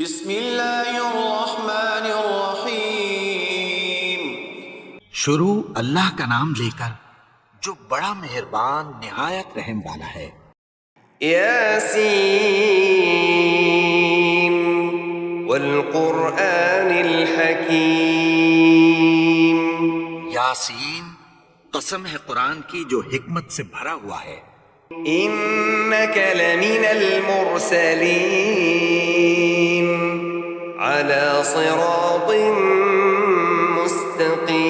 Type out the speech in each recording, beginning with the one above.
بسم اللہ الرحمن الرحیم۔ شروع اللہ کا نام لے کر جو بڑا مہربان نہایت رحم والا ہے۔ یاسین والقرآن الحکیم۔ یاسین، قسم ہے قرآن کی جو حکمت سے بھرا ہوا ہے۔ انک لمن المرسلین علی صراط مستقیم۔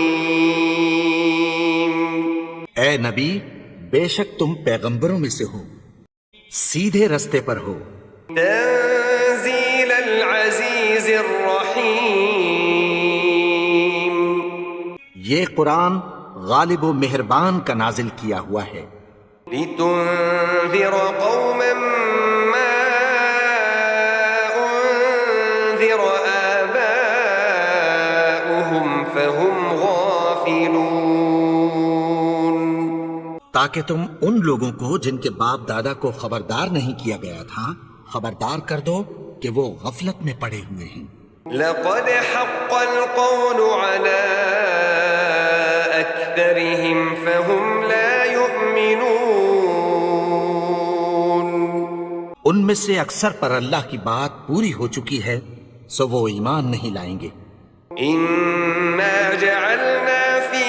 اے نبی، بے شک تم پیغمبروں میں سے ہو، سیدھے رستے پر ہو۔ تنزیل العزیز الرحیم۔ یہ قرآن غالب و مہربان کا نازل کیا ہوا ہے۔ لتنذر قوما ما انذر آباؤهم فهم غافلون۔ تاکہ تم ان لوگوں کو جن کے باپ دادا کو خبردار نہیں کیا گیا تھا خبردار کر دو کہ وہ غفلت میں پڑے ہوئے ہیں۔ لقد حق القول على أكثرهم فهم لا يؤمنون۔ ان میں سے اکثر پر اللہ کی بات پوری ہو چکی ہے، سو وہ ایمان نہیں لائیں گے۔ إنا جعلنا في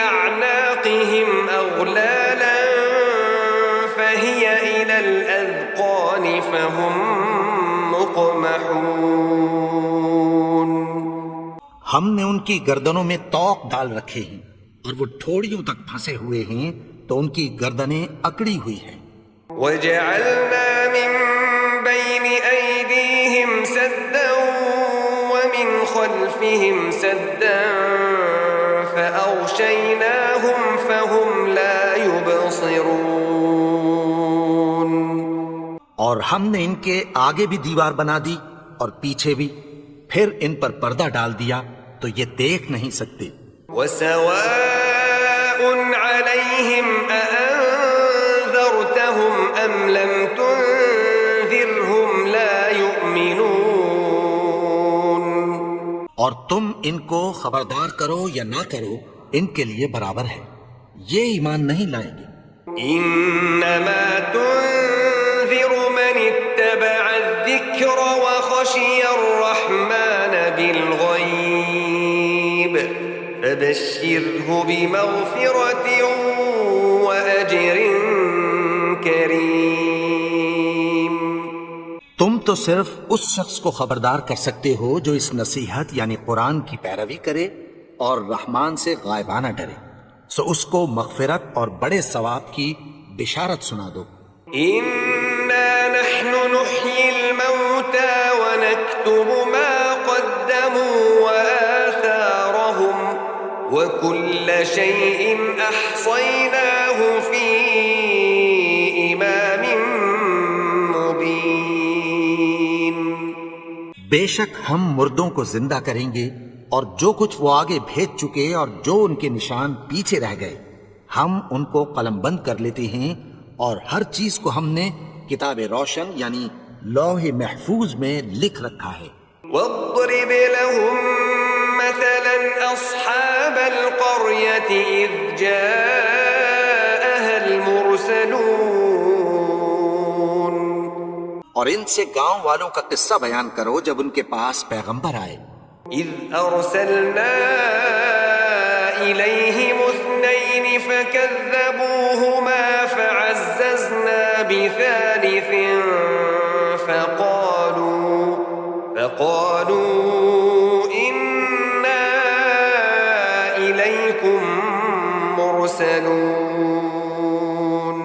أعناقهم أغلالا فهي إلى الأذقان فهم مقمحون۔ ہم نے ان کی گردنوں میں طوق ڈال رکھے ہیں اور وہ ٹھوڑیوں تک پھنسے ہوئے ہیں تو ان کی گردنیں اکڑی ہوئی ہیں۔ وجعلنا من بين أيديهم سدا ومن خلفهم سدا فأغشيناهم فهم لا يبصرون۔ اور ہم نے ان کے آگے بھی دیوار بنا دی اور پیچھے بھی، پھر ان پر پردہ ڈال دیا تو یہ دیکھ نہیں سکتے۔ وسواء عليهم أأنذرتهم أم لم تنذرهم لا يؤمنون۔ اور تم ان کو خبردار کرو یا نہ کرو، ان کے لیے برابر ہے، یہ ایمان نہیں لائیں گے۔ إنما تنذر من اتبع الذكر وخشي الرحمن بالغيب فبشره بمغفرة وأجر كريم۔ تم تو صرف اس شخص کو خبردار کر سکتے ہو جو اس نصیحت یعنی قرآن کی پیروی کرے اور رحمان سے غائبانہ ڈرے، سو اس کو مغفرت اور بڑے ثواب کی بشارت سنا دو۔ إنا نحن نحيي الموتى ونكتب ما قدموا وآثارهم وكل شيء أحصيناه في إمام مبين۔ بے شک ہم مردوں کو زندہ کریں گے اور جو کچھ وہ آگے بھیج چکے اور جو ان کے نشان پیچھے رہ گئے ہم ان کو قلم بند کر لیتے ہیں، اور ہر چیز کو ہم نے کتاب روشن یعنی لوح محفوظ میں لکھ رکھا ہے۔ واضرب لهم مثلا أصحاب القرية إذ جاءها المرسلون۔ اور ان سے گاؤں والوں کا قصہ بیان کرو جب ان کے پاس پیغمبر آئے۔ إذ أرسلنا إليهم اثنين فكذبوهما فعززنا بثالث فقالوا إنا إليكم مرسلون۔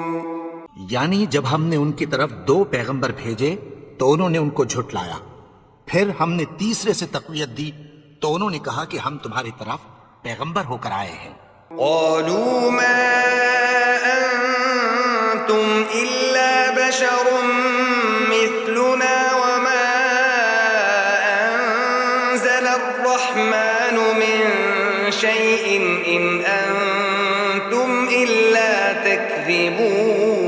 یعنی جب ہم نے ان کی طرف 2 پیغمبر بھیجے تو انہوں نے ان کو جھٹلایا، پھر ہم نے تیسرے سے تقویت دی تو انہوں نے کہا کہ ہم تمہاری طرف پیغمبر ہو کر آئے ہیں۔ قالوا ما أنتم إلا بشر مثلنا وما أنزل الرحمن من شيء إن أنتم إلا تكذبون۔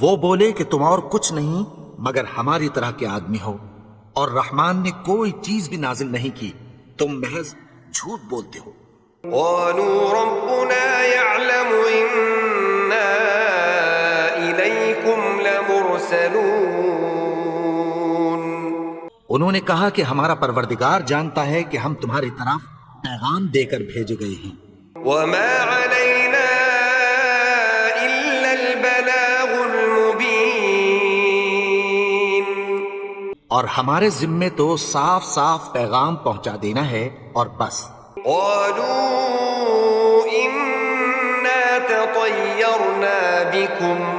وہ بولے کہ تم اور کچھ نہیں مگر ہماری طرح کے آدمی ہو، اور رحمان نے کوئی چیز بھی نازل نہیں کی، تم محض جھوٹ بولتے ہو۔ قالوا ربنا يعلم إنا إليكم لمرسلون انہوں نے کہا کہ ہمارا پروردگار جانتا ہے کہ ہم تمہاری طرف پیغام دے کر بھیجے گئے ہیں، وما علينا إلا البلاغ المبين اور ہمارے ذمے تو صاف صاف پیغام پہنچا دینا ہے اور بس۔ قالوا إنا تطيرنا بكم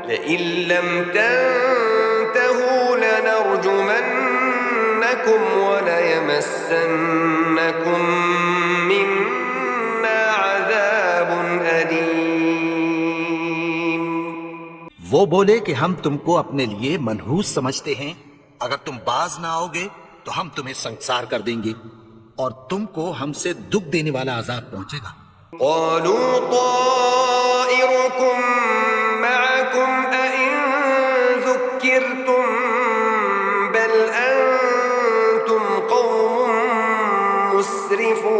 لئن لم تنتهوا لنرجمنكم وليمسنكم منا عذاب أليم۔ وہ بولے کہ ہم تم کو اپنے لیے منحوس سمجھتے ہیں، اگر تم باز نہ آؤ گے تو ہم تمہیں سنسار کر دیں گے اور تم کو ہم سے دکھ دینے والا عذاب پہنچے گا۔ قالوا طائركم معكم أئن ذكرتم بل أنتم قوم مسرفون۔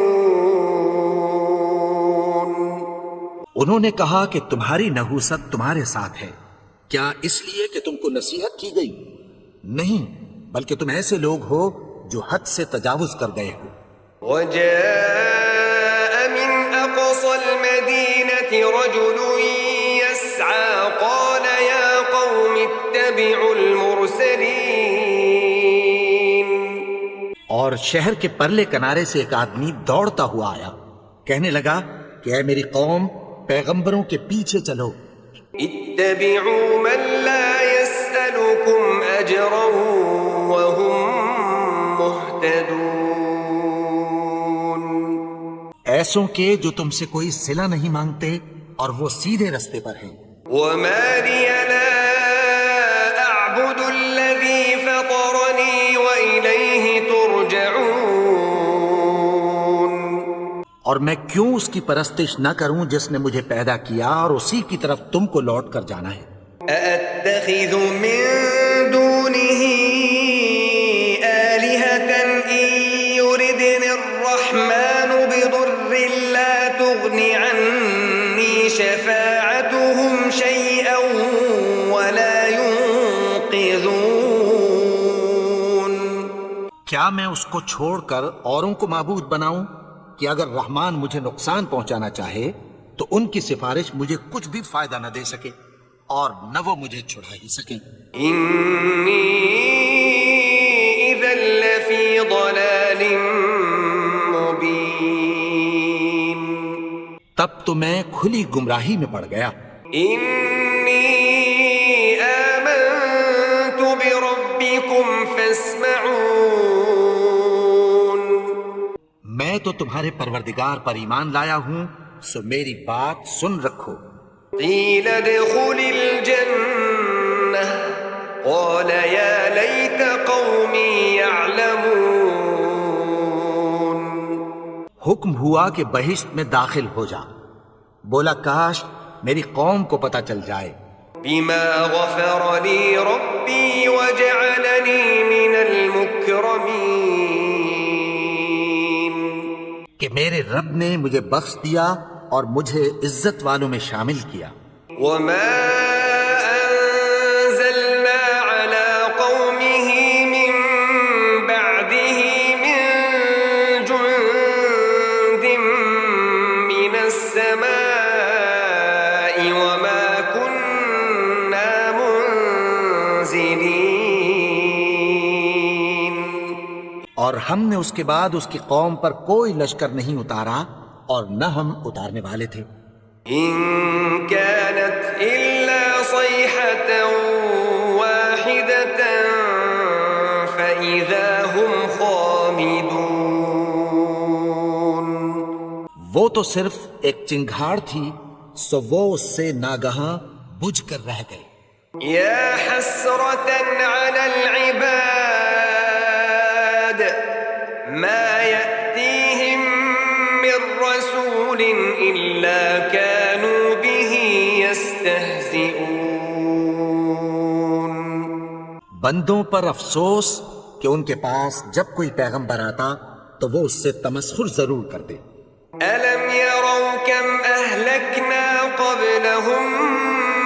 انہوں نے کہا کہ تمہاری نحوست تمہارے ساتھ ہے، کیا اس لیے کہ تم کو نصیحت کی گئی؟ نہیں، بلکہ تم ایسے لوگ ہو جو حد سے تجاوز کر گئے ہو۔ وجاء من أقصى المدينة رجل يسعى قال يا قوم اتبعوا المرسلين۔ اور شہر کے پرلے کنارے سے ایک آدمی دوڑتا ہوا آیا، کہنے لگا کہ اے میری قوم، پیغمبروں کے پیچھے چلو۔ اتبعوا من لا يسألكم أجرا وهم مهتدون۔ ایسوں کے جو تم سے کوئی صلہ نہیں مانگتے اور وہ سیدھے رستے پر ہیں۔ وما لي لا أعبد الذي فطرني وإليه ترجعون۔ اور میں کیوں اس کی پرستش نہ کروں جس نے مجھے پیدا کیا اور اسی کی طرف تم کو لوٹ کر جانا ہے۔ أأتخذ من دونه آلهة إن يردني الرحمن بضر لا تغن عني شفاعتهم شيئا ولا ينقذون۔ کیا میں اس کو چھوڑ کر اوروں کو معبود بناؤں کہ اگر رحمان مجھے نقصان پہنچانا چاہے تو ان کی سفارش مجھے کچھ بھی فائدہ نہ دے سکے اور نہ وہ مجھے چھڑا ہی سکیں۔ إني إذا لفي ضلال مبين۔ تب تو میں کھلی گمراہی میں پڑ گیا۔ إني آمنت بربكم فاسمعون۔ میں تو تمہارے پروردگار پر ایمان لایا ہوں، سو میری بات سن رکھو۔ قيل ادخل الجنة قال يا ليت قومي يعلمون۔ حکم ہوا کہ بہشت میں داخل ہو جا، بولا کاش میری قوم کو پتہ چل جائے۔ بما غفر لي ربي وجعلني من المكرمين۔ کہ میرے رب نے مجھے بخش دیا اور مجھے عزت والوں میں شامل کیا۔ وما أنزلنا على قومه من بعده من جند من السماء وما كنا منزلين۔ اور ہم نے اس کے بعد اس کی قوم پر کوئی لشکر نہیں اتارا اور نہ ہم اتارنے والے تھے۔ إن كانت إلا صيحة واحدة فإذا هم خامدون۔ وہ تو صرف ایک چنگھاڑ تھی، سو وہ اس سے ناگہاں بجھ کر رہ گئے۔ يا حسرة على العباد ما يأتيهم من رسول إلا كانوا به يستهزئون۔ بندوں پر افسوس کہ ان کے پاس جب کوئی پیغمبر آتا تو وہ اس سے تمسخر ضرور کرتے۔ أَلَمْ يَرَوْا كَمْ أَهْلَكْنَا قَبْلَهُمْ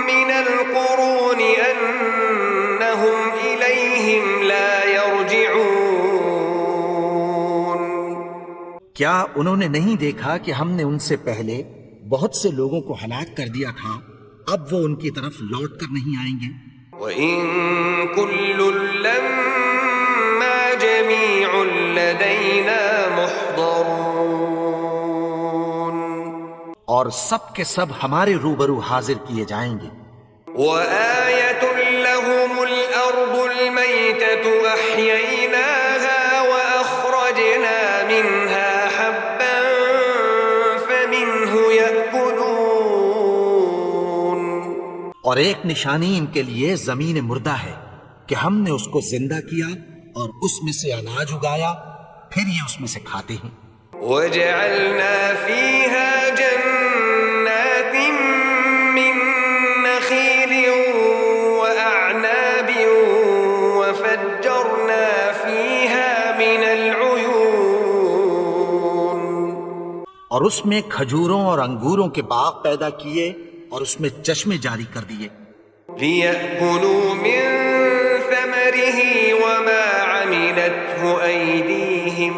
مِنَ الْقُرُونِ أَنَّهُمْ إِلَيْهِمْ لَا يَرْجِعُونَ۔ کیا انہوں نے نہیں دیکھا کہ ہم نے ان سے پہلے بہت سے لوگوں کو ہلاک کر دیا تھا، اب وہ ان کی طرف لوٹ کر نہیں آئیں گے؟ وَإِن كُلٌّ لَّمَّا جَمِيعٌ لَّدَيْنَا مُحْضَرُونَ۔ اور سب کے سب ہمارے روبرو حاضر کیے جائیں گے۔ وَآيَةٌ لَّهُمُ الْأَرْضُ الْمَيْتَةُ أَحْيَيْنَاهَا وَأَخْرَجْنَا مِنْهَا حَبًّا فَمِنْهُ يَأْكُلُونَ۔ اور ایک نشانی ان کے لیے زمین مردہ ہے کہ ہم نے اس کو زندہ کیا اور اس میں سے اناج اگایا، پھر یہ اس میں سے کھاتے ہیں۔ وَجَعَلْنَا فِيهَا جَنَّاتٍ مِّن نَّخِيلٍ وَأَعْنَابٍ وَفَجَّرْنَا فِيهَا مِنَ الْعُيُونِ۔ اور اس میں کھجوروں اور انگوروں کے باغ پیدا کیے اور اس میں چشمے جاری کر دیے۔ لِيَأْكُلُوا مِن ثَمَرِهِ وَمَا عَمِلَتْهُ أَيْدِيهِمْ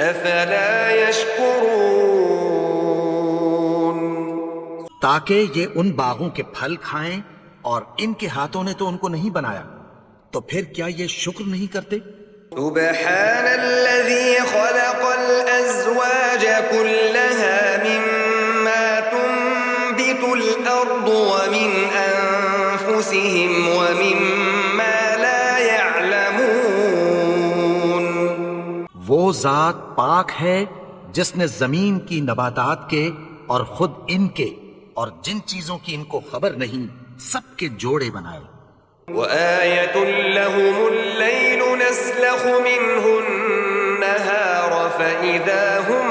أَفَلَا يَشْكُرُونَ۔ تاکہ یہ ان باغوں کے پھل کھائیں، اور ان کے ہاتھوں نے تو ان کو نہیں بنایا، تو پھر کیا یہ شکر نہیں کرتے؟ سبحان الذي خلق الأزواج كلها مما تنبت الأرض ومن أنفسهم ومما لا يعلمون۔ وہ ذات پاک ہے جس نے زمین کی نباتات کے اور خود ان کے اور جن چیزوں کی ان کو خبر نہیں سب کے جوڑے بنائے۔ وآية لهم الليل نسلخ منه النهار فإذا هم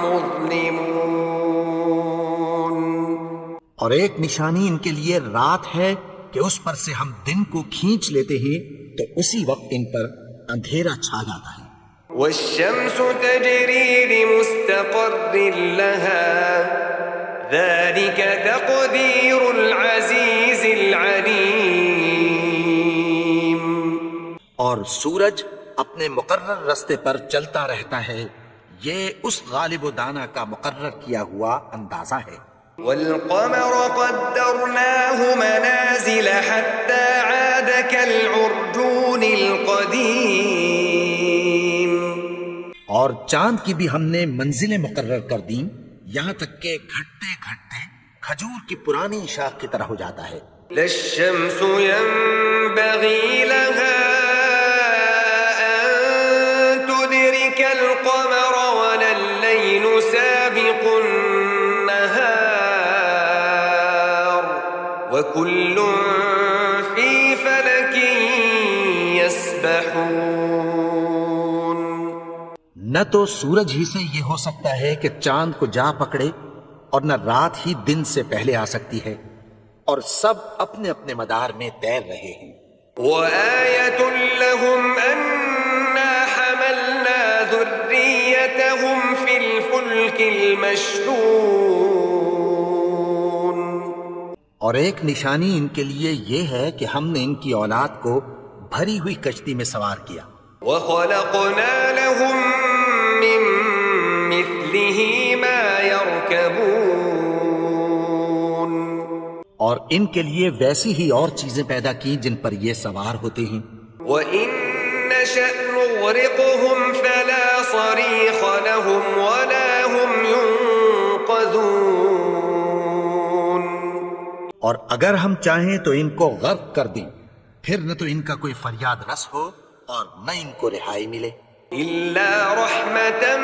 مظلمون۔ اور ایک نشانی ان کے لیے رات ہے کہ اس پر سے ہم دن کو کھینچ لیتے ہیں تو اسی وقت ان پر اندھیرا چھا جاتا ہے۔ والشمس تجري لمستقر لها ذلك تقدير العزيز العليم۔ اور سورج اپنے مقرر راستے پر چلتا رہتا ہے، یہ اس غالب و دانا کا مقرر کیا ہوا اندازہ ہے۔ والقمر قدرناه منازل حتى عاد كالعرجون القديم۔ اور چاند کی بھی ہم نے منزلیں مقرر کر دیں، یہاں تک کہ گھٹتے گھٹتے کھجور کی پرانی شاخ کی طرح ہو جاتا ہے۔ لا الشمس ينبغي لها أن تدرك القمر ولا الليل سابق النهار وكل في فلك يسبحون۔ نہ تو سورج ہی سے یہ ہو سکتا ہے کہ چاند کو جا پکڑے، اور نہ رات ہی دن سے پہلے آ سکتی ہے، اور سب اپنے اپنے مدار میں تیر رہے ہیں۔ وآية لهم أنا حملنا ذريتهم في الفلك المشحون۔ اور ایک نشانی ان کے لیے یہ ہے کہ ہم نے ان کی اولاد کو بھری ہوئی کشتی میں سوار کیا۔ وخلقنا لهم من مثله ما يركبون۔ اور ان کے لیے ویسی ہی اور چیزیں پیدا کی جن پر یہ سوار ہوتے ہیں۔ وإن نشأ نغرقهم فلا صريخ لهم ولا هم ينقذون۔ اور اگر ہم چاہیں تو ان کو غرق کر دیں، پھر نہ تو ان کا کوئی فریاد رس ہو اور نہ ان کو رہائی ملے۔ إلا رحمة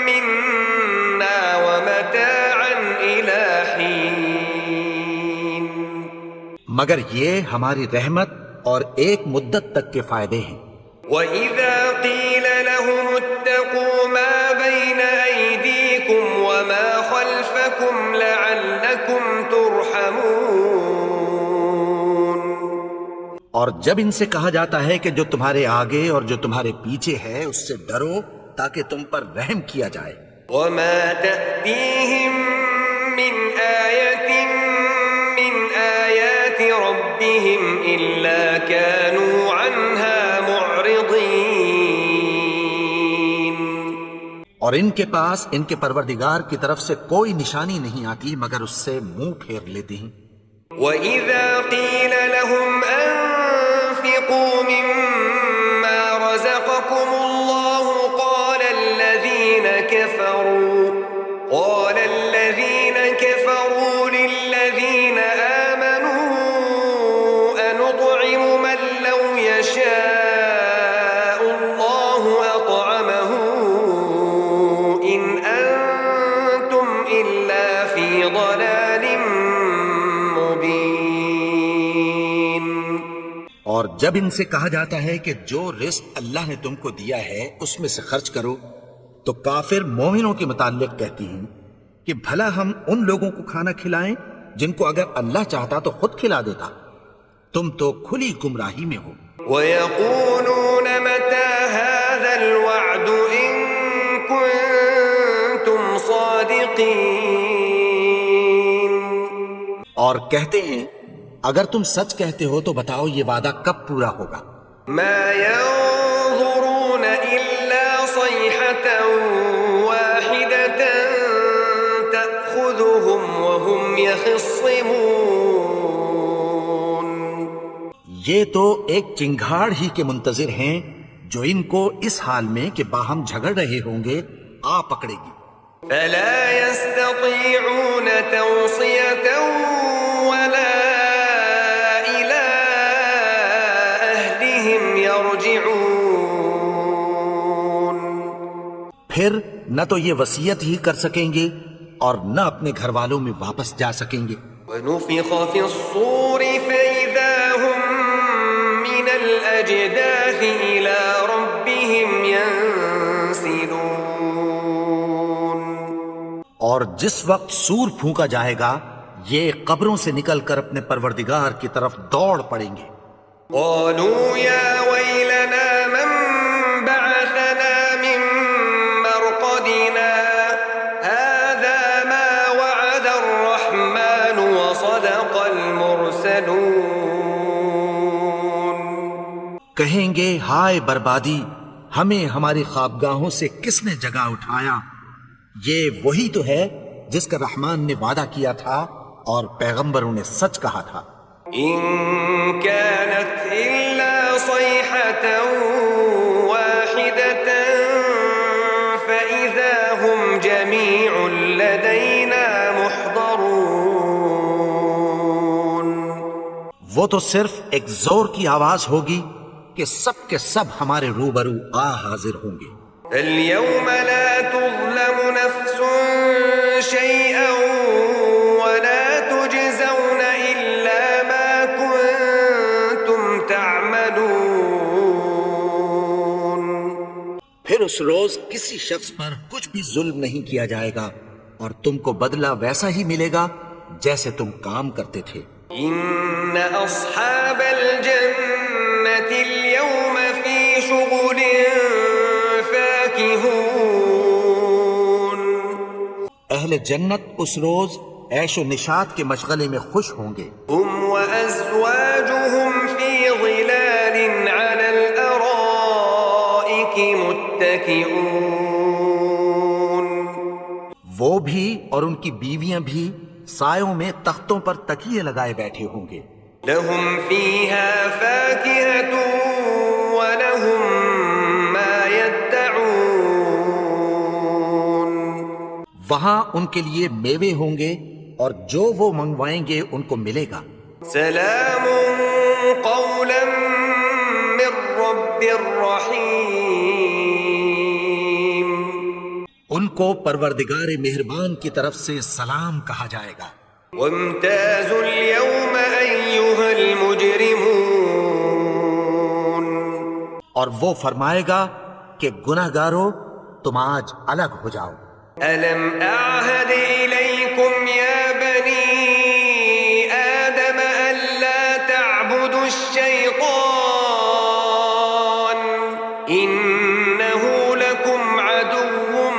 منا ومتاعا إلى حين۔ مگر یہ ہماری رحمت اور ایک مدت تک کے فائدے ہیں۔ وَإِذَا قِيلَ لَهُمُ اتَّقُوا مَا بَيْنَ أَيْدِيكُمْ وَمَا خَلْفَكُمْ لَعَلَّكُمْ تُرْحَمُونَ۔ اور جب ان سے کہا جاتا ہے کہ جو تمہارے آگے اور جو تمہارے پیچھے ہے اس سے ڈرو تاکہ تم پر رحم کیا جائے. وما تأتيهم من آية من آيات ربهم إلا كانوا عنها معرضين. اور ان کے پاس ان کے پروردگار کی طرف سے کوئی نشانی نہیں آتی مگر اس سے منہ پھیر لیتے ہیں. وَإِذَا قِيلَ لَهُمْ أَنفِقُوا مِمَّا رَزَقَكُمُ اللَّهُ قَالَ الَّذِينَ كَفَرُوا لِلَّذِينَ آمَنُوا أَنُطْعِمُ مَن لَّوْ يَشَاءُ اللَّهُ أَطْعَمَهُ إِنْ أَنتُمْ إِلَّا فِي ضَلَالٍ مُّبِينٍ. اور جب ان سے کہا جاتا ہے کہ جو رزق اللہ نے تم کو دیا ہے اس میں سے خرچ کرو تو کافر مومنوں کے متعلق کہتی ہیں کہ بھلا ہم ان لوگوں کو کھانا کھلائیں جن کو اگر اللہ چاہتا تو خود کھلا دیتا. تم تو کھلی گمراہی میں ہو. وَيَقُولُونَ مَتَى هَذَا الْوَعْدُ إِن كُنتُمْ صَادِقِينَ. اور کہتے ہیں اگر تم سچ کہتے ہو تو بتاؤ یہ وعدہ کب پورا ہوگا. مَا يَنظُرُونَ إِلَّا صَيْحَةً وَاحِدَةً تَأْخُذُهُمْ وَهُمْ يَخِصِّمُونَ. یہ تو ایک چنگھاڑ ہی کے منتظر ہیں جو ان کو اس حال میں کہ باہم جھگڑ رہے ہوں گے آ پکڑے گی. فَلَا يَسْتَطِيعُونَ تَوْصِيَةً وَلَا إِلَىٰ أَهْلِهِمْ يَرْجِعُونَ. پھر نہ تو یہ وصیت ہی کر سکیں گے اور نہ اپنے گھر والوں میں واپس جا سکیں گے. وَنُفِخَ فِي الصُّورِ فَإِذَا هُم مِّنَ الْأَجْدَاثِ إِلَىٰ رَبِّهِمْ يَنسِلُونَ. اور جس وقت سور پھونکا جائے گا یہ قبروں سے نکل کر اپنے پروردگار کی طرف دوڑ پڑیں گے. قَالُوا يَا وَيْلَنَا مَن بَعَثَنَا مِن مَّرْقَدِنَا هَٰذَا مَا وَعَدَ الرَّحْمَٰنُ وَصَدَقَ الْمُرْسَلُونَ. کہیں گے ہائے بربادی ہمیں ہماری خوابگاہوں سے کس نے جگا اٹھایا. یہ وہی تو ہے جس کا رحمان نے وعدہ کیا تھا اور پیغمبروں نے سچ کہا تھا. إِن كَانَتْ إِلَّا صَيْحَةً وَاحِدَةً فَإِذَا هُمْ جَمِيعٌ لَدَيْنَا مُحْضَرُونَ. وہ تو صرف ایک زور کی آواز ہوگی کہ سب کے سب ہمارے روبرو آ حاضر ہوں گے. فَالْيَوْمَ لَا تُظْلَمُ نَفْسٌ شَيْئًا وَلَا تُجْزَوْنَ إِلَّا مَا كُنتُمْ تَعْمَلُونَ. پھر اس روز کسی شخص پر کچھ بھی ظلم نہیں کیا جائے گا اور تم کو بدلہ ویسا ہی ملے گا جیسے تم کام کرتے تھے. إِنَّ أَصْحَابَ الْجَنَّةِ الْيَوْمَ فِي شُغُلٍ فَاكِهُونَ. اہل جنت اس روز عیش و نشاط کے مشغلے میں خوش ہوں گے. هُمْ وَأَزْوَاجُهُمْ فِي ظِلَالٍ عَلَى الْأَرَائِكِ مُتَّكِئُونَ. وہ بھی اور ان کی بیویاں بھی سایوں میں تختوں پر تکیے لگائے بیٹھے ہوں گے. لَهُمْ فِيهَا فَاكِهَةٌ وَلَهُمْ مَا يَدَّعُونَ. وہاں ان کے لیے میوے ہوں گے اور جو وہ منگوائیں گے ان کو ملے گا. سَلَامٌ قَوْلًا مِّن رَّبٍّ رَّحِيمٍ. ان کو پروردگار مہربان کی طرف سے سلام کہا جائے گا. وَامْتَازُوا الْيَوْمَ أَيُّهَا الْمُجْرِمُونَ. اور وہ فرمائے گا کہ گناہگارو تم آج الگ ہو جاؤ. أَلَمْ أَعْهَدْ إِلَيْكُمْ يَا بَنِي آدَمَ أَلَّا تَعْبُدُوا الشَّيْطَانَ إنه لكم عدو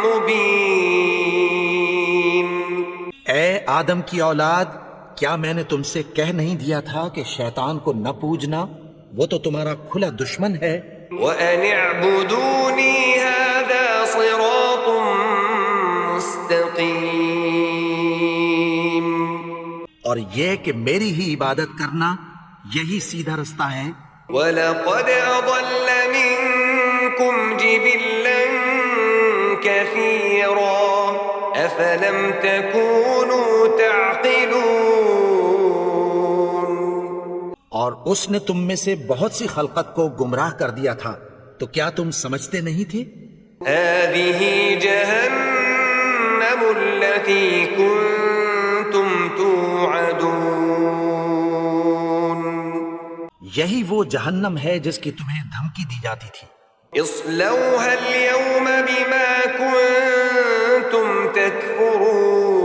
مبين. اے آدم کی اولاد، کیا میں نے تم سے کہہ نہیں دیا تھا کہ شیطان کو نہ پوجنا؟ وہ تو تمہارا کھلا دشمن ہے. وَأَنِ اعْبُدُونِي هَذَا صِرَاطٌ مُسْتَقِيمٌ. اور یہ کہ میری ہی عبادت کرنا یہی سیدھا رستہ ہے. وَلَقَدْ أَضَلَّ مِنكُمْ جِبِلًّا كَثِيرًا أَفَلَمْ تَكُونُوا تَعْقِلُونَ. اور اس نے تم میں سے بہت سی خلقت کو گمراہ کر دیا تھا، تو کیا تم سمجھتے نہیں تھے؟ هَذِهِ جَهَنَّمُ الَّتِي كُنتُمْ تُوعَدُونَ. یہی وہ جہنم ہے جس کی تمہیں دھمکی دی جاتی تھی. اصلوها اليوم بما كنتم تكفرون.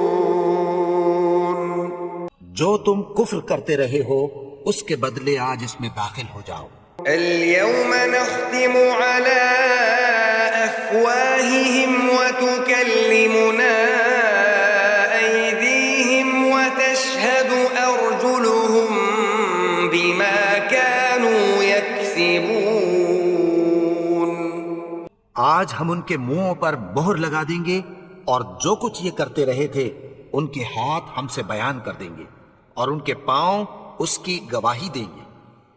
جو تم کفر کرتے رہے ہو اس کے بدلے آج اس میں داخل ہو جاؤ. اليوم نختم على أفواههم وتكلمنا أيديهم وتشهد أرجلهم بما كانوا يكسبون. آج ہم ان کے منہوں پر مہر لگا دیں گے اور جو کچھ یہ کرتے رہے تھے ان کے ہاتھ ہم سے بیان کر دیں گے اور ان کے پاؤں اس کی گواہی دیں گے.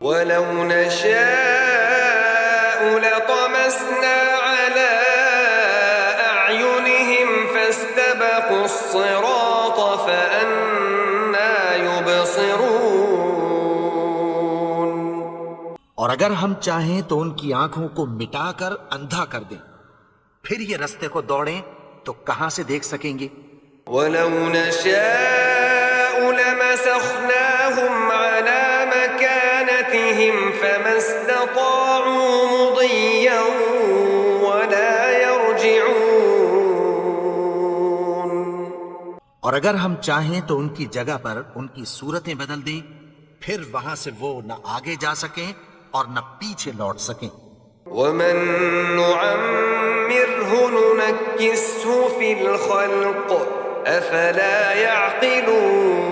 ولو نشاء لطمسنا على أعينهم فاستبقوا الصراط فأنى يبصرون. اور اگر ہم چاہیں تو ان کی آنکھوں کو مٹا کر اندھا کر دیں، پھر یہ رستے کو دوڑیں تو کہاں سے دیکھ سکیں گے. ولو نشاء لمسخناهم على مكانتهم فما استطاعوا مضيا ولا يرجعون. اور اگر ہم چاہیں تو ان کی جگہ پر ان کی صورتیں بدل دیں، پھر وہاں سے وہ نہ آگے جا سکیں اور نہ پیچھے لوٹ سکیں. ومن نعمره ننكسه في الخلق افلا يعقلون.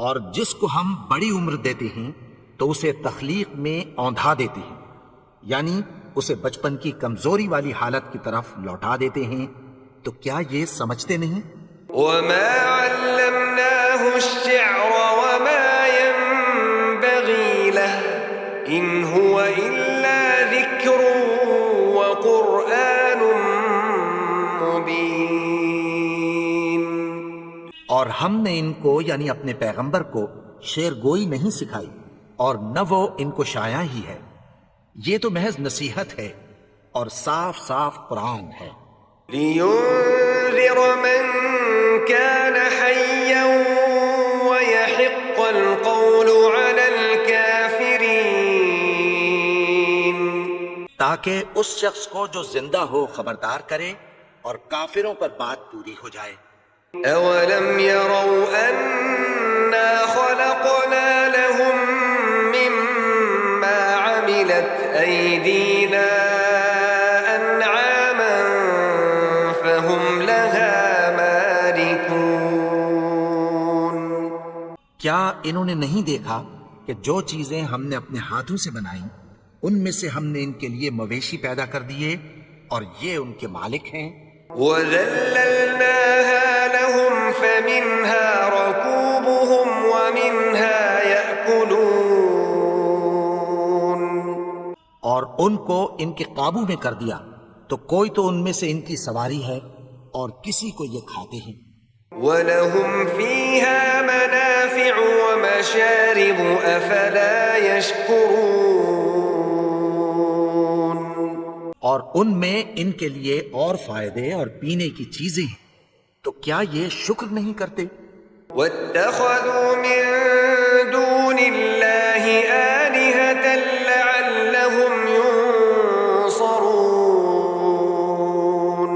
اور جس کو ہم بڑی عمر دیتے ہیں تو اسے تخلیق میں اوندھا دیتے ہیں، یعنی اسے بچپن کی کمزوری والی حالت کی طرف لوٹا دیتے ہیں. تو کیا یہ سمجھتے نہیں؟ وما علمناه الشعر وما ينبغي له ان هو الا ذكر وقرآن مبين. اور ہم نے ان کو یعنی اپنے پیغمبر کو شعر گوئی نہیں سکھائی اور نہ وہ ان کو شاعر ہی ہے، یہ تو محض نصیحت ہے اور صاف صاف قرآن ہے. لينذر من كان حيا ويحق القول على الكافرين. تاکہ اس شخص کو جو زندہ ہو خبردار کرے اور کافروں پر بات پوری ہو جائے. أولم يروا أنا خلقنا لهم مما عملت أيدينا أنعاما فهم لها مالكون. کیا انہوں نے نہیں دیکھا کہ جو چیزیں ہم نے اپنے ہاتھوں سے بنائیں ان میں سے ہم نے ان کے لیے مویشی پیدا کر دیے اور یہ ان کے مالک ہیں. وَذَلَّلْنَاهَا لَهُمْ فَمِنْهَا رَكُوبُهُمْ وَمِنْهَا يَأْكُلُونَ. اور ان کو ان کے قابو میں کر دیا تو کوئی تو ان میں سے ان کی سواری ہے اور کسی کو یہ کھاتے ہیں. وَلَهُمْ فِيهَا مَنَافِعُ وَمَشَارِبُ أَفَلَا يَشْكُرُونَ. اور ان میں ان کے لیے اور فائدے اور پینے کی چیزیں ہیں، تو کیا یہ شکر نہیں کرتے؟ وَاتَّخَذُوا مِن دُونِ اللَّهِ آلِهَةً لَعَلَّهُمْ يُنصَرُونَ.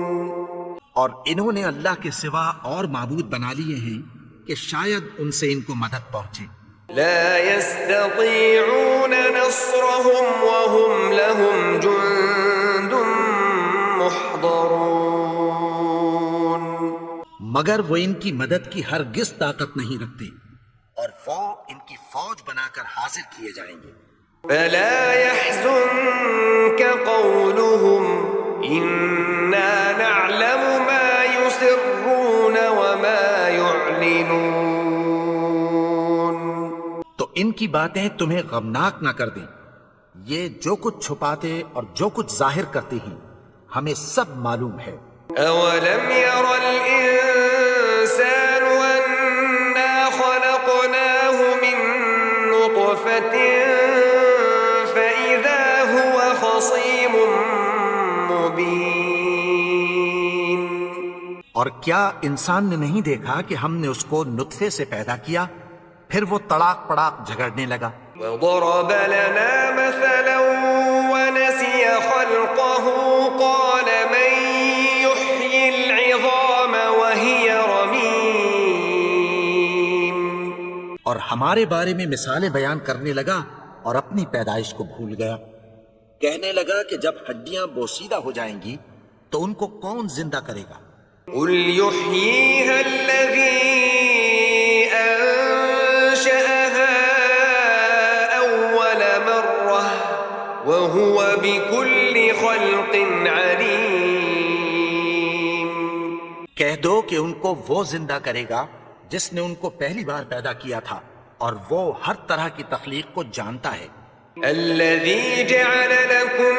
اور انہوں نے اللہ کے سوا اور معبود بنا لیے ہیں کہ شاید ان سے ان کو مدد پہنچے. لا يستطيعون نصرهم وهم لهم جند محضرون. مگر وہ ان کی مدد کی ہرگز طاقت نہیں رکھتے اور وہ ان کی فوج بنا کر حاضر کیے جائیں گے. فلا يحزنك قولهم إنا نعلم ما يسرون وما يعلنون. تو ان کی باتیں تمہیں غمناک نہ کر دیں. یہ جو کچھ چھپاتے اور جو کچھ ظاہر کرتے ہیں ہمیں سب معلوم ہے. أولم ير الإنسان أنا خلقناه من نطفة فإذا هو خصيم مبين. اور کیا انسان نے نہیں دیکھا کہ ہم نے اس کو نطفے سے پیدا کیا پھر وہ تڑاک پڑاک جھگڑنے لگا. وضرب لنا مثلا ونسي خلقه قال من يحيي العظام وهي رميم. اور ہمارے بارے میں مثالیں بیان کرنے لگا اور اپنی پیدائش کو بھول گیا. کہنے لگا کہ جب ہڈیاں بوسیدہ ہو جائیں گی تو ان کو کون زندہ کرے گا؟ قل يحييها الذي أنشأها أول مرة وهو بكل خلق عليم. کہہ دو کہ ان کو وہ زندہ کرے گا جس نے ان کو پہلی بار پیدا کیا تھا اور وہ ہر طرح کی تخلیق کو جانتا ہے. الذي جعل لكم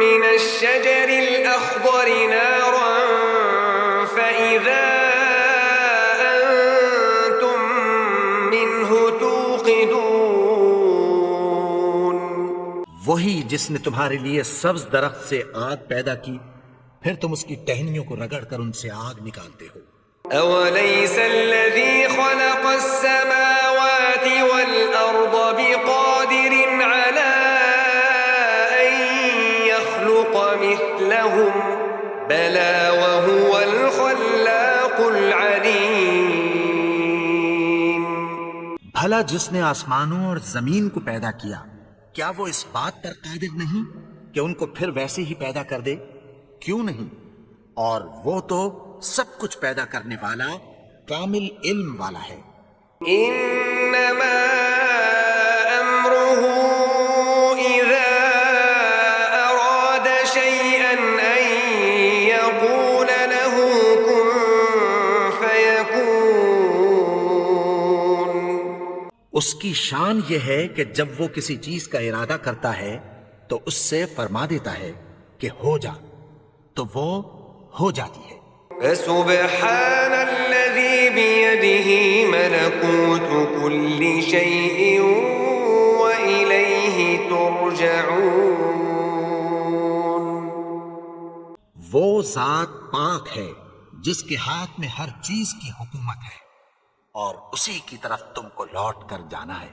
من الشجر الأخضر نارا فإذا أنتم منه توقدون. وہی جس نے تمہارے لیے سبز درخت سے آگ پیدا کی پھر تم اس کی ٹہنیوں کو رگڑ کر ان سے آگ نکالتے ہو. أوليس الذي خلق السماوات والأرض بقادر على أن يخلق مثلهم بلى وهو الخلاق العليم. بھلا جس نے آسمانوں اور زمین کو پیدا کیا کیا وہ اس بات پر قادر نہیں کہ ان کو پھر ویسے ہی پیدا کر دے؟ کیوں نہیں؟ اور وہ تو سب کچھ پیدا کرنے والا کامل علم والا ہے. إنما أمره إذا أراد شيئا أن يقول له كن فيكون. اس کی شان یہ ہے کہ جب وہ کسی چیز کا ارادہ کرتا ہے تو اس سے فرما دیتا ہے کہ ہو جا تو وہ ہو جاتی ہے. فسبحان الذي بيده ملكوت كل شيء وإليه ترجعون. وہ ذات پاک ہے جس کے ہاتھ میں ہر چیز کی حکومت ہے اور اسی کی طرف تم کو لوٹ کر جانا ہے.